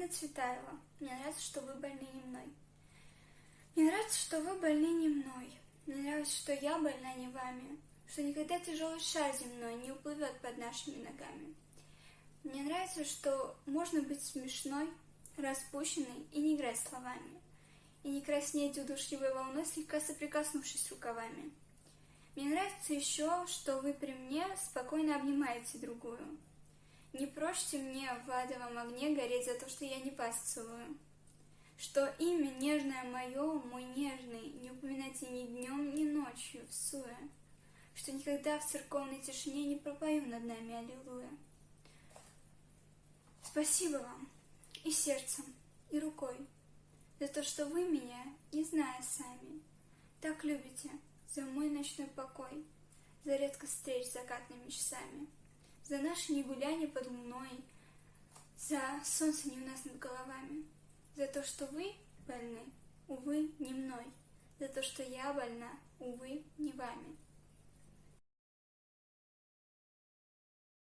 Инна Цветаева. Мне нравится, что вы больны не мной. Мне нравится, что вы больны не мной. Мне нравится, что я больна не вами. Что никогда тяжелый шар земной не уплывет под нашими ногами. Мне нравится, что можно быть смешной, распущенной и не играть словами. И не краснеть удушливой волной, слегка соприкоснувшись рукавами. Мне нравится еще, что вы при мне спокойно обнимаете другую. Не прочьте мне в адовом огне гореть за то, что я не вас целую. Что имя нежное мое, мой нежный, не упоминайте ни днем, ни ночью всуе. Что никогда в церковной тишине не пропою над нами аллилуйя. Спасибо вам и сердцем, и рукой за то, что вы меня, не зная сами, так любите за мой ночной покой, за редко встреч с закатными часами, за наши негуляния под луной, за солнце не у нас над головами, за то, что вы больны, увы, не мной, за то, что я больна, увы, не вами.